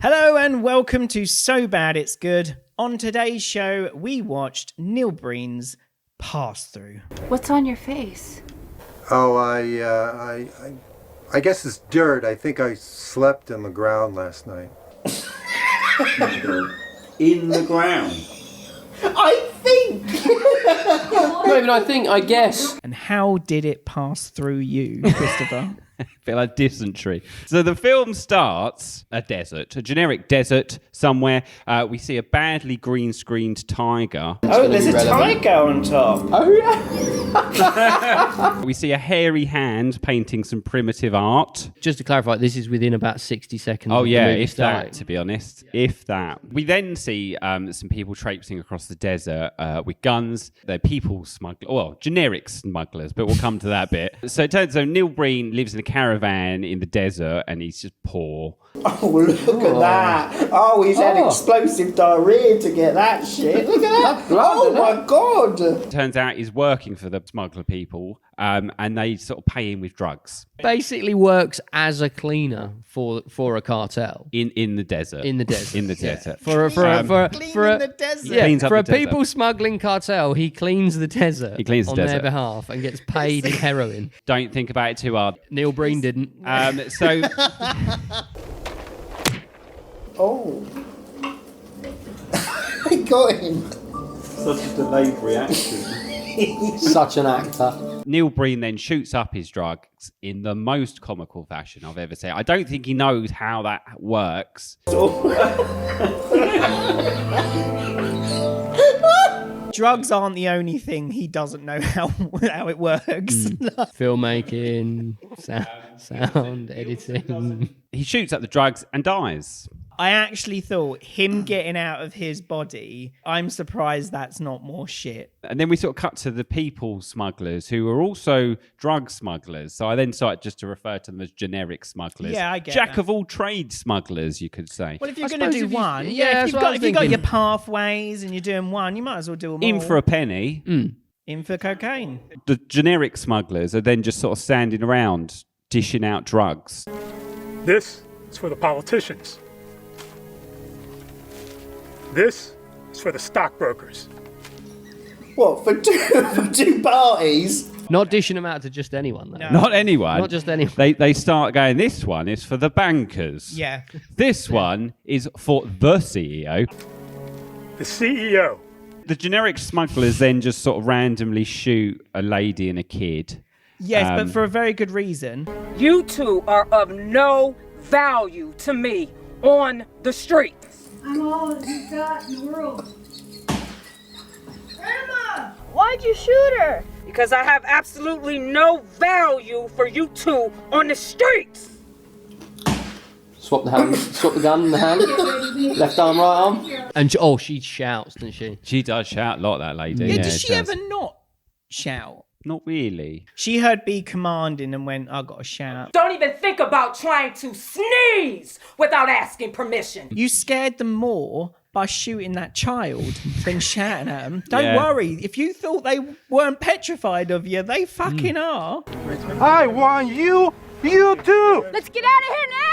Hello and welcome to So Bad It's Good. On today's show, we watched Neil Breen's Pass Thru. What's on your face? Oh, I guess it's dirt. I think I slept in the ground last night. In the ground? I think! Not even I think, I guess. And how did it pass through you, Christopher? I feel like dysentery. So the film starts a desert, a generic desert somewhere. We see a badly green screened tiger. Oh, there's a tiger on top. Oh, yeah. We see a hairy hand painting some primitive art. Just to clarify, this is within about 60 seconds. Oh, of the yeah, movie if starting. that, to be honest. If that. We then see some people traipsing across the desert with guns. They're people smugglers, well, generic smugglers, but we'll come to that bit. So it turns out Neil Breen lives in a caravan in the desert and he's just poor. Oh, look at that. Oh, he's had explosive diarrhea to get that shit. Look at that. Oh, my God. Turns out he's working for the smuggler people and they sort of pay him with drugs. Basically works as a cleaner for a cartel. In the desert. In the desert. In the desert. For the desert. Yeah, Cleans up for a the desert. people smuggling cartel, he cleans the desert. He cleans the on desert. their behalf and gets paid in heroin. Don't think about it too hard. Neil Breen didn't. So Oh. I got him. Such a delayed reaction. Such an actor. Neil Breen then shoots up his drugs in the most comical fashion I've ever seen. I don't think he knows how that works. Drugs aren't the only thing he doesn't know how it works. Filmmaking, sound editing. He shoots up the drugs and dies. I actually thought him getting out of his body, I'm surprised that's not more shit. And then we sort of cut to the people smugglers who are also drug smugglers. So I then started just to refer to them as generic smugglers. Yeah, I get Jack that. of all trades smugglers, you could say. Well, if you're I going to suppose do if you- one, yeah, if that's what I was you've got your thinking. pathways and you're doing one, you might as well do them all. In for a penny. In for cocaine. The generic smugglers are then just sort of standing around dishing out drugs. This is for the politicians. This is for the stockbrokers. What, for two parties? Not dishing them out to just anyone, though. No. Not anyone. Not just anyone. They start going, this one is for the bankers. Yeah. This one is for the CEO. The CEO. The generic smugglers then just sort of randomly shoot a lady and a kid. Yes, but for a very good reason. You two are of no value to me on the streets. I'm all that you've got in the world. Grandma! Why'd you shoot her? Because I have absolutely no value for you two on the streets. Swap the hand, swap the gun in the hand. Left arm, right arm. And she shouts, doesn't she? She does shout a lot, that lady. Yeah, does she ever not shout? Not really. She heard B commanding and went, I got to shout. Don't even think about trying to sneeze without asking permission. You scared them more by shooting that child than shouting at them. Don't worry. If you thought they weren't petrified of you, they fucking are. I want you too. Let's get out of here now!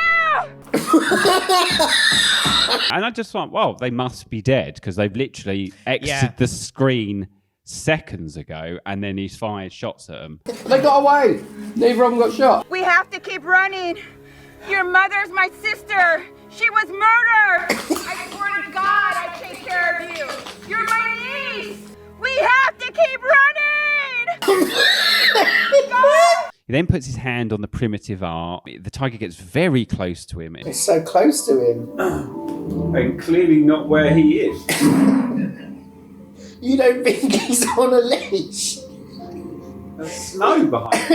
And I just thought, well, they must be dead because they've literally exited the screen seconds ago and then he's fired shots at them. They got away. Neither of them got shot. We have to keep running. Your mother's my sister. She was murdered. I swear to God I take care of you. You're my niece. We have to keep running. He then puts his hand on the primitive art. The tiger gets very close to him. It's so close to him. And clearly not where he is. You don't think he's on a leash? There's snow behind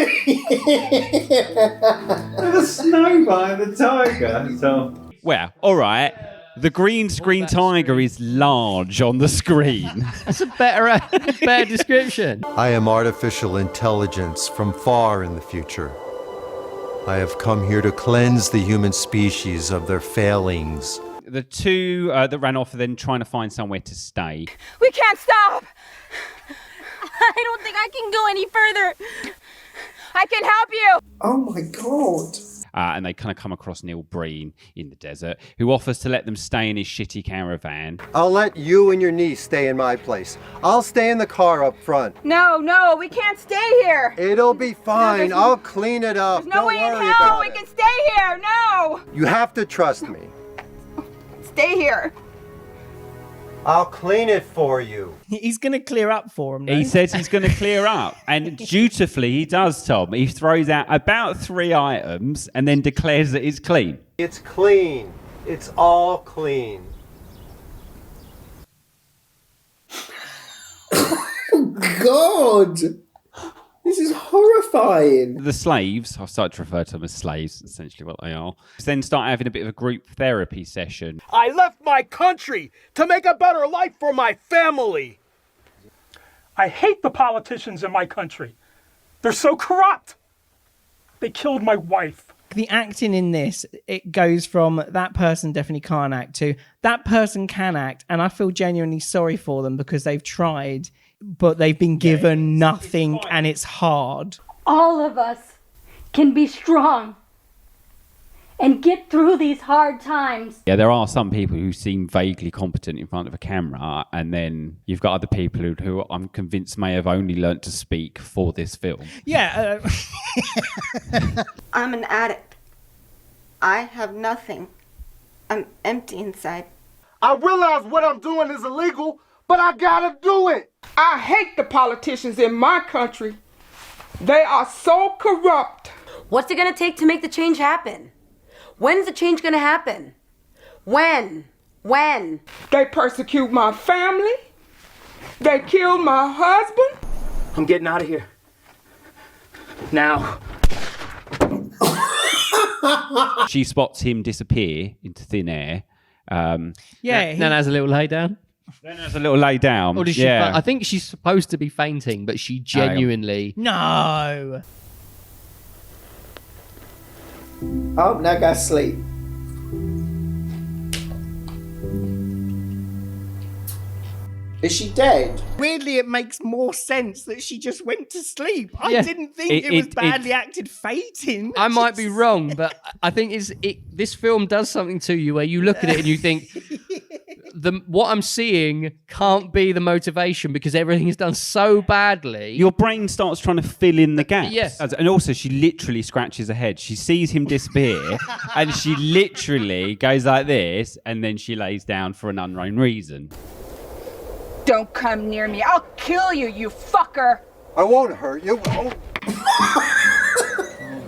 There's snow behind the tiger. So. Well, all right. The green screen tiger is large on the screen. That's a better description. I am artificial intelligence from far in the future. I have come here to cleanse the human species of their failings. The two that ran off are then trying to find somewhere to stay. We can't stop. I don't think I can go any further. I can help you. Oh my God. and they kind of come across Neil Breen in the desert, who offers to let them stay in his shitty caravan. I'll let you and your niece stay in my place. I'll stay in the car up front. No, we can't stay here. It'll be fine. I'll clean it up. There's no way in worry hell about we it. can stay here. No. You have to trust me. Stay here. I'll clean it for you. He's going to clear up for him. No? He says he's going to clear up, and dutifully he does, Tom. He throws out about 3 items and then declares that it's clean. It's clean. It's all clean. God! This is horrifying. The slaves, I've started to refer to them as slaves, essentially what they are, then start having a bit of a group therapy session. I left my country to make a better life for my family. I hate the politicians in my country. They're so corrupt. They killed my wife. The acting in this, it goes from that person definitely can't act to that person can act, and I feel genuinely sorry for them because they've tried, but they've been given nothing, and it's hard. All of us can be strong and get through these hard times. Yeah, there are some people who seem vaguely competent in front of a camera, and then you've got other people who I'm convinced may have only learnt to speak for this film. Yeah. I'm an addict. I have nothing. I'm empty inside. I realize what I'm doing is illegal, but I gotta do it. I hate the politicians in my country. They are so corrupt. What's it gonna take to make the change happen? When's the change gonna happen? When? They persecute my family. They killed my husband. I'm getting out of here. Now. She spots him disappear into thin air. Then has a little lay down. Then has a little lay down. Or does she? I think she's supposed to be fainting, but she genuinely. No. Oh, now go sleep. Is she dead? Weirdly, it makes more sense that she just went to sleep. I Yeah. didn't think it was badly acted fainting. I might be wrong, but I think this film does something to you where you look at it and you think what I'm seeing can't be the motivation because everything is done so badly. Your brain starts trying to fill in the gaps. Yes. And also, she literally scratches her head. She sees him disappear, and she literally goes like this, and then she lays down for an unknown reason. Don't come near me. I'll kill you, you fucker. I won't hurt you.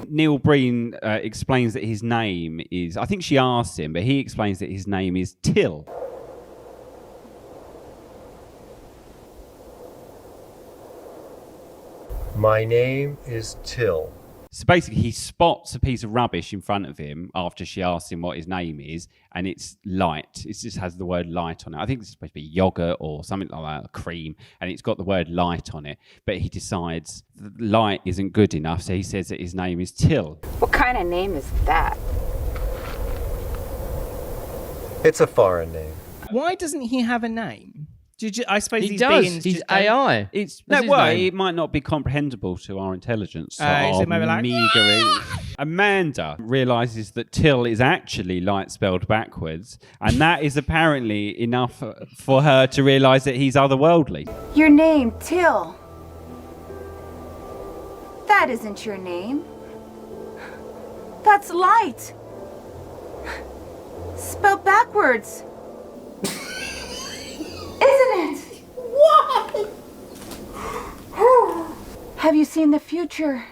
Neil Breen explains that his name is... I think she asked him, but he explains that his name is Till. My name is Till. So basically, he spots a piece of rubbish in front of him after she asks him what his name is, and it's light. It just has the word light on it. I think it's supposed to be yogurt or something like that, cream, and it's got the word light on it. But he decides that light isn't good enough, so he says that his name is Till. What kind of name is that? It's a foreign name. Why doesn't he have a name? I suppose He these does. beings He's just don't- AI. It's That's his name. it might not be comprehensible to our intelligence. So Is it maybe like, Amanda realizes that Till is actually light spelled backwards, and that is apparently enough for her to realize that he's otherworldly. Your name, Till. That isn't your name. That's light. Spelled backwards. Isn't it? What? Have you seen the future?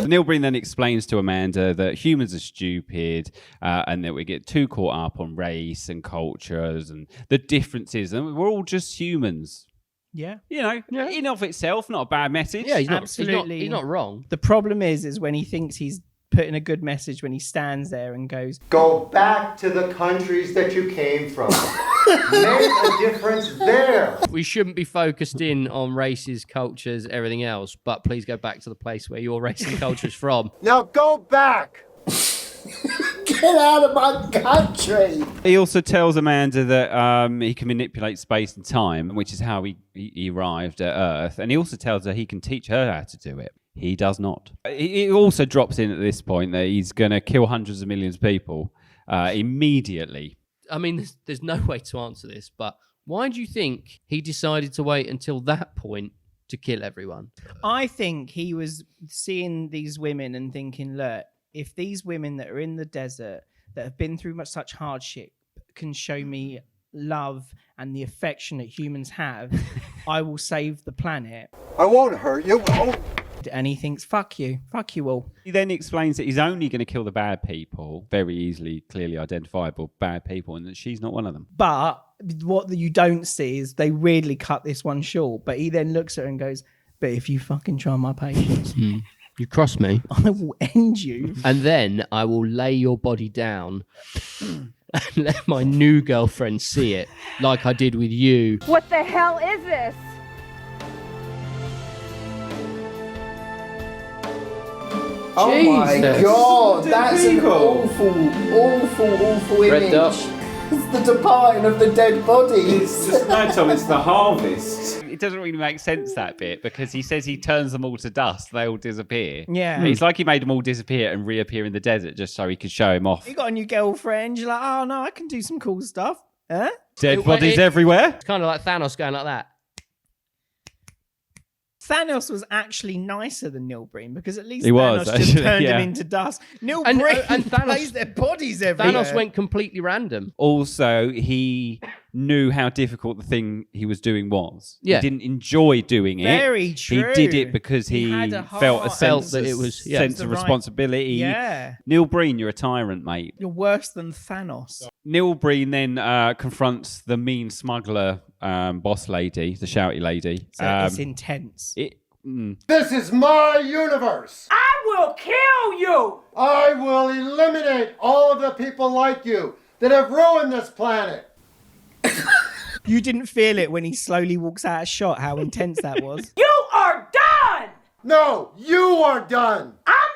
Neil Breen then explains to Amanda that humans are stupid and that we get too caught up on race and cultures and the differences, and we're all just humans. Yeah. You know, in of itself, not a bad message. Yeah, he's not, Absolutely. He's not wrong. The problem is when he thinks he's putting a good message when he stands there and goes, Go back to the countries that you came from. Make a difference there. We shouldn't be focused in on races, cultures, everything else, but please go back to the place where your race and culture is from. Now go back. Get out of my country. He also tells Amanda that he can manipulate space and time, which is how he arrived at Earth. And he also tells her he can teach her how to do it. He does not. It also drops in at this point that he's going to kill hundreds of millions of people immediately. I mean, there's no way to answer this, but why do you think he decided to wait until that point to kill everyone? I think he was seeing these women and thinking, look, if these women that are in the desert that have been through such hardship can show me love and the affection that humans have, I will save the planet. I won't hurt you. And he thinks, fuck you all. He then explains that he's only going to kill the bad people, very easily, clearly identifiable bad people, and that she's not one of them. But what you don't see is they weirdly cut this one short, but he then looks at her and goes, but if you fucking try my patience, you cross me, I will end you. And then I will lay your body down and let my new girlfriend see it, like I did with you. What the hell is this? Oh my God, that's an awful Red image. dot. It's the departing of the dead bodies. No, Tom, it's the harvest. It doesn't really make sense, that bit, because he says he turns them all to dust. They all disappear. Yeah. It's like he made them all disappear and reappear in the desert just so he could show him off. You got a new girlfriend, you're like, oh no, I can do some cool stuff. Huh? Dead bodies everywhere. It's kind of like Thanos going like that. Thanos was actually nicer than Neil Breen because at least He Thanos was, just actually, turned yeah. him into dust. Neil And Breen Thanos- plays their bodies everywhere. Thanos went completely random. Also, he knew how difficult the thing he was doing was. Yeah. He didn't enjoy doing it. Very true. He did it because He he had a felt a heart. sense, Felt that it was- yeah. sense The of right- responsibility. Yeah. Neil Breen, you're a tyrant, mate. You're worse than Thanos. Neil Breen then confronts the mean smuggler boss lady, the shouty lady. So it's intense. This is my universe. I will kill you! I will eliminate all of the people like you that have ruined this planet. You didn't feel it when he slowly walks out of shot, how intense that was. You are done! No, you are done. I'm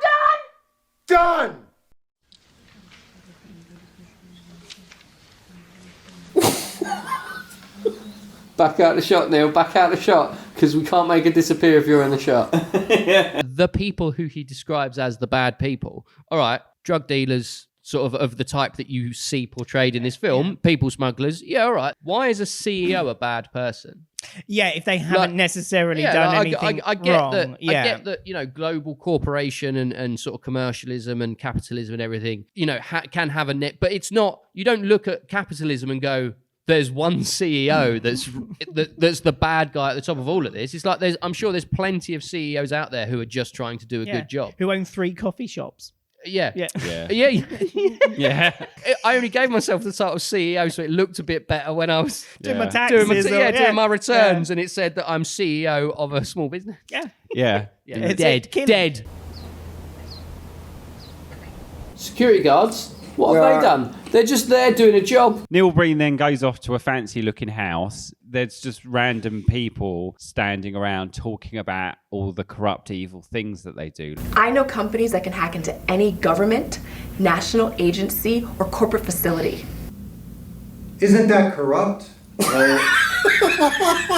done! Done. Back out the shot, Neil. Back out the shot. Because we can't make it disappear if you're in the shot. The people who he describes as the bad people. All right, drug dealers, sort of the type that you see portrayed in this film, people smugglers. Yeah, all right. Why is a CEO a bad person? Yeah, if they haven't necessarily done like, anything I get wrong. that. Yeah. I get that. You know, global corporation and sort of commercialism and capitalism and everything. You know, can have a net, but it's not. You don't look at capitalism and go, there's one CEO that's the bad guy at the top of all of this. It's like I'm sure there's plenty of CEOs out there who are just trying to do a good job. Who own 3 coffee shops. Yeah. Yeah. Yeah. I only gave myself the title CEO so it looked a bit better when I was Doing my taxes. doing my returns, and it said that I'm CEO of a small business. Yeah. Yeah. It's Dead. Dead. Security guards, what have they done? They're just there doing a job. Neil Breen then goes off to a fancy-looking house. There's just random people standing around talking about all the corrupt, evil things that they do. I know companies that can hack into any government, national agency, or corporate facility. Isn't that corrupt?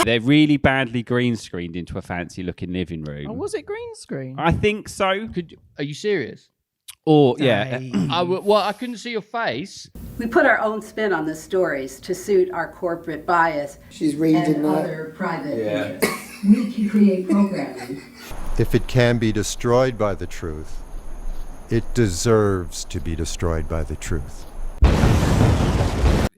They're really badly green screened into a fancy-looking living room. Oh, was it green screen? I think so. Are you serious? Or, yeah. I couldn't see your face. We put our own spin on the stories to suit our corporate bias. She's reading and that. other private interests. We can create programming. If it can be destroyed by the truth, it deserves to be destroyed by the truth.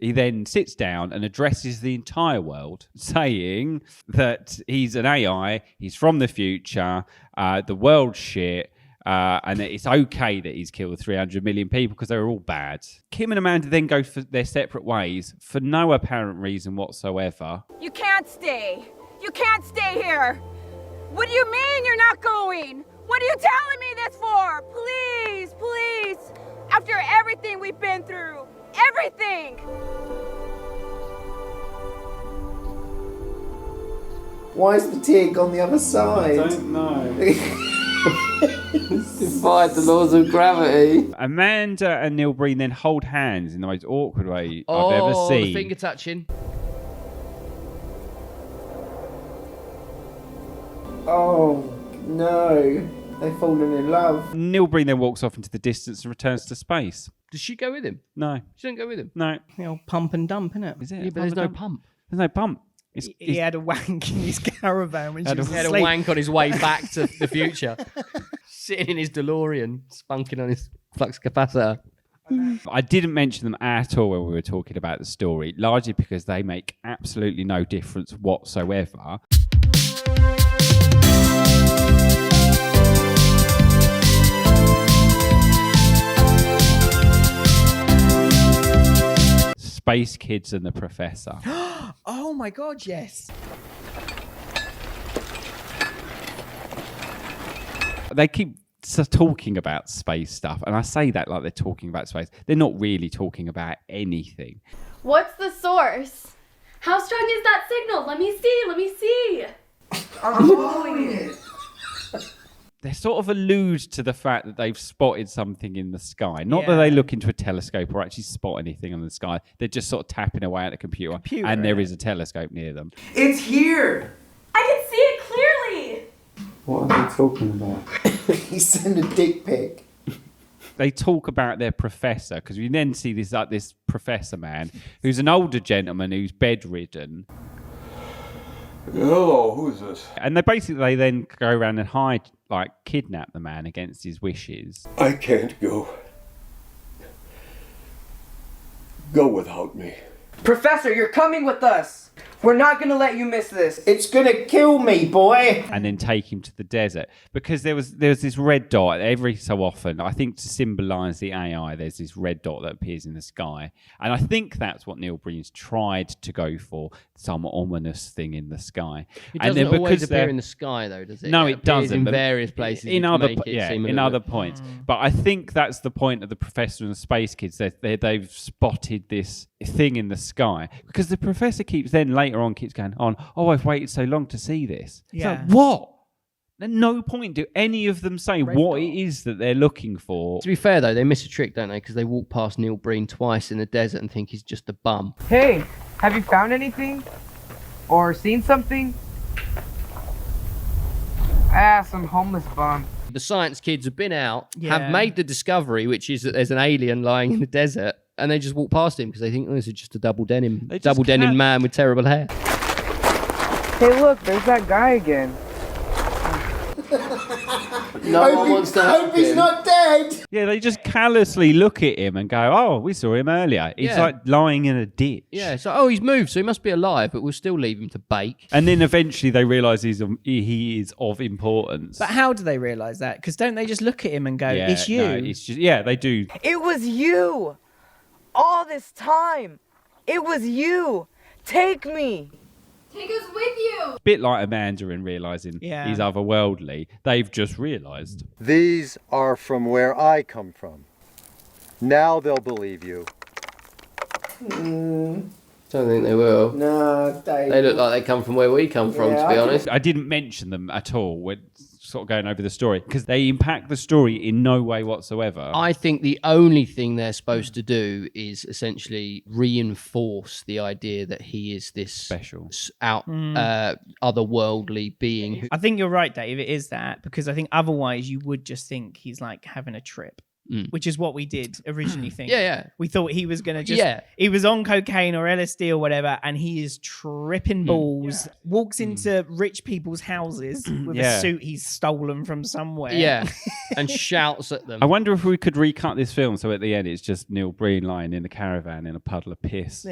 He then sits down and addresses the entire world, saying that he's an AI, he's from the future, the world's shit, and that it's okay that he's killed 300 million people because they were all bad. Kim and Amanda then go for their separate ways for no apparent reason whatsoever. You can't stay. You can't stay here. What do you mean you're not going? What are you telling me this for? Please, please. After everything we've been through. Everything. Why is the TIG on the other side? I don't know. Defied the laws of gravity. Amanda and Neil Breen then hold hands in the most awkward way Oh, I've ever the seen. finger touching. Oh, No, they've fallen in love. Neil Breen then walks off into the distance and returns to space. Does she go with him? No. She don't go with him. No. The old pump and dump, innit? Is it? Yeah, but there's no pump. There's no pump. He had a wank in his caravan when she was He had a asleep. wank on his way back to the future. Sitting in his DeLorean, spunking on his flux capacitor. I didn't mention them at all when we were talking about the story, largely because they make absolutely no difference whatsoever. Space Kids and the Professor. Oh my god, yes. They keep talking about space stuff, and I say that like they're talking about space. They're not really talking about anything. What's the source? How strong is that signal? Let me see. I'm following it. They sort of allude to the fact that they've spotted something in the sky. Not that they look into a telescope or actually spot anything on the sky. They're just sort of tapping away at the computer and there is a telescope near them. It's here. I can see it clearly. What are they talking about? He sent a dick pic. They talk about their professor, because we then see this professor man who's an older gentleman who's bedridden. Hello, who's this? And they then go around and kidnap the man against his wishes. I can't go. Go without me. Professor, you're coming with us. We're not going to let you miss this. It's going to kill me, boy. And then take him to the desert. Because there was this red dot every so often. I think to symbolise the AI, there's this red dot that appears in the sky. And I think that's what Neil Breen's tried to go for, some ominous thing in the sky. It doesn't always appear in the sky, though, does it? No, it doesn't. In various places. In other points. But I think that's the point of the Professor and the Space Kids. They've spotted this thing in the sky. Because the Professor keeps going on, oh, I've waited so long to see this. Yeah. It's like, what? At no point do any of them say what it is that they're looking for. To be fair, though, they miss a trick, don't they? Because they walk past Neil Breen twice in the desert and think he's just a bum. Hey, have you found anything? Or seen something? Some homeless bum. The science kids have been out, have made the discovery, which is that there's an alien lying in the desert, and they just walk past him because they think, this is just a double denim man with terrible hair. Hey, look, there's that guy again. No one wants to help Hope he's him. not dead. Yeah, they just callously look at him and go, oh, we saw him earlier. He's like lying in a ditch. Yeah, so, he's moved, so he must be alive, but we'll still leave him to bake. And then eventually they realise he is of importance. But how do they realise that? Because don't they just look at him and go, it's you? No, it's just, they do. It was you. All this time. It was you. Take me. Take us with you. Bit like Amanda in realising he's otherworldly. They've just realised. These are from where I come from. Now they'll believe you. Don't think they will. No, they look like they come from where we come from, to be honest. I didn't mention them at all. We're sort of going over the story because they impact the story in no way whatsoever. I think the only thing they're supposed to do is essentially reinforce the idea that he is this special, otherworldly being. I think you're right, Dave. It is that, because I think otherwise you would just think he's like having a trip. Which is what we did originally think. Yeah. We thought he was going to just... Yeah. He was on cocaine or LSD or whatever, and he is tripping balls, walks into rich people's houses with a suit he's stolen from somewhere. Yeah, and shouts at them. I wonder if we could recut this film so at the end it's just Neil Breen lying in a caravan in a puddle of piss.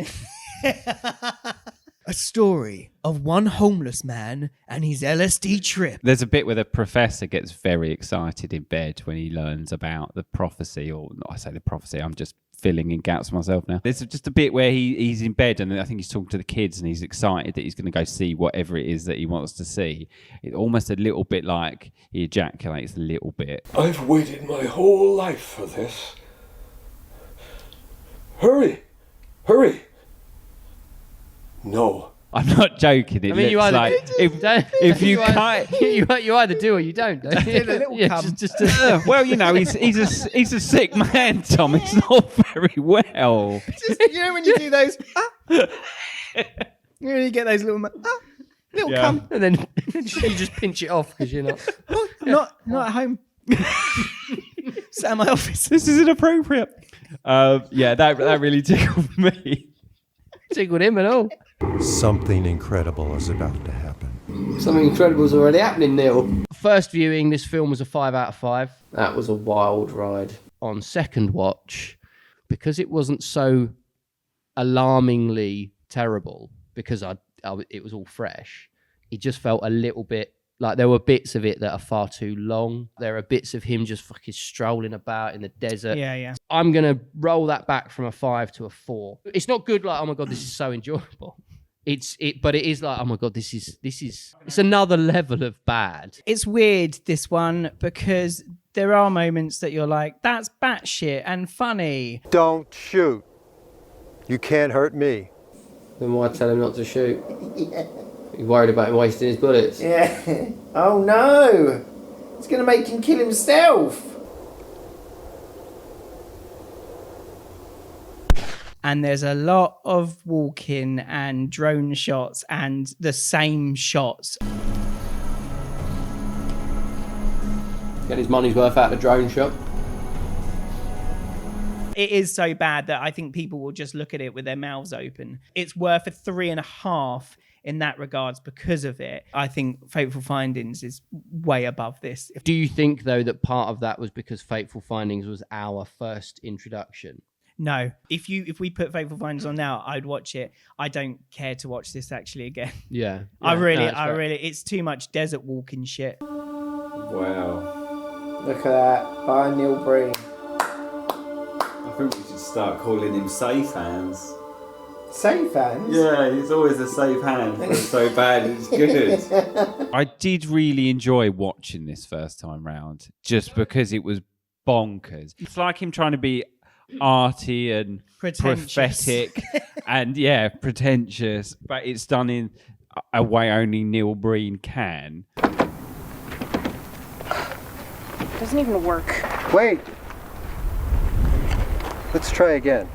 A story of one homeless man and his LSD trip. There's a bit where the professor gets very excited in bed when he learns about the prophecy, I say the prophecy, I'm just filling in gaps myself now. There's just a bit where he's in bed and I think he's talking to the kids and he's excited that he's going to go see whatever it is that he wants to see. It's almost a little bit like he ejaculates a little bit. I've waited my whole life for this. Hurry! No. I'm not joking. It looks like if you either do or you don't. Don't you? Well, he's a sick man, Tom. It's not very well. Just, when you do those, when you get those little, Little cum. And then you just pinch it off because you're not. Not at home. Sat in my office. This is inappropriate. That really tickled me. Tickled him and all. Something incredible is about to happen. Something incredible is already happening, Neil. First viewing, this film was a 5 out of 5. That was a wild ride. On second watch, because it wasn't so alarmingly terrible, because it was all fresh, it just felt a little bit like there were bits of it that are far too long. There are bits of him just fucking strolling about in the desert. Yeah. I'm going to roll that back from a 5 to a 4. It's not good like, oh my God, this is so enjoyable. But it is like, oh my God, this is it's another level of bad. It's weird, this one, because there are moments that you're like, that's batshit and funny. Don't shoot. You can't hurt me. Then why tell him not to shoot? You're worried about him wasting his bullets. Yeah. Oh no! It's gonna make him kill himself. And there's a lot of walking and drone shots and the same shots. Get his money's worth out of the drone shot. It is so bad that I think people will just look at it with their mouths open. It's worth a 3.5 in that regards because of it. I think Fateful Findings is way above this. Do you think, though, that part of that was because Fateful Findings was our first introduction? No. If we put Fateful Findings on now, I'd watch it. I don't care to watch this actually again. Yeah. I really, it's too much desert walking shit. Wow. Look at that. By Neil Breen. I think we should start calling him Safe Hands. Safe Hands? Yeah, he's always a safe hand. It's so bad, it's good. I did really enjoy watching this first time round, just because it was bonkers. It's like him trying to be arty and prophetic and pretentious, but it's done in a way only Neil Breen can. Doesn't even work. Wait. Let's try again.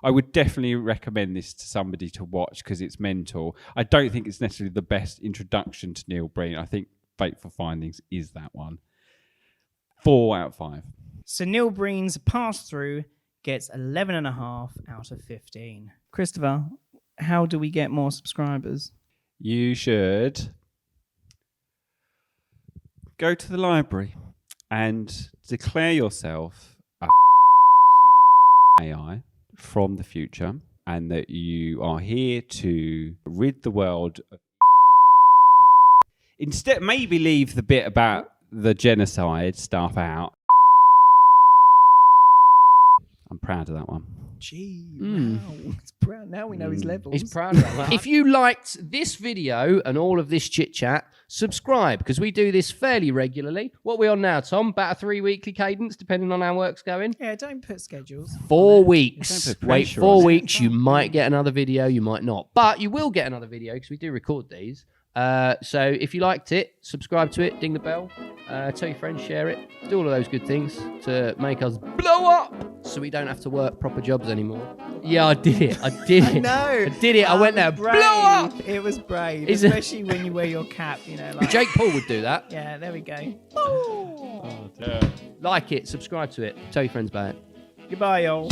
I would definitely recommend this to somebody to watch because it's mental. I don't think it's necessarily the best introduction to Neil Breen. I think Fateful Findings is that one. 4 out of 5. So Neil Breen's Pass Thru gets 11.5 out of 15. Christopher, how do we get more subscribers? You should go to the library and declare yourself a AI from the future, and that you are here to rid the world. Instead, maybe leave the bit about the genocide stuff out. I'm proud of that one. Gee, wow. It's proud. Now we know his levels. He's proud of that. If you liked this video and all of this chit chat, subscribe because we do this fairly regularly. What are we on now, Tom? About a 3 weekly cadence, depending on how work's going. Yeah, don't put schedules. 4 weeks. Don't put Wait pressure 4 on it. weeks. You might get another video. You might not. But you will get another video because we do record these. So if you liked it, subscribe to it, ding the bell, tell your friends, share it, do all of those good things to make us blow up so we don't have to work proper jobs anymore. Yeah, I did it. I did it. I went there, brave. blow up. It was brave, Is it? especially when you wear your cap, you know. Like... Jake Paul would do that. Yeah, there we go. Like it, subscribe to it, tell your friends about it. Goodbye, y'all.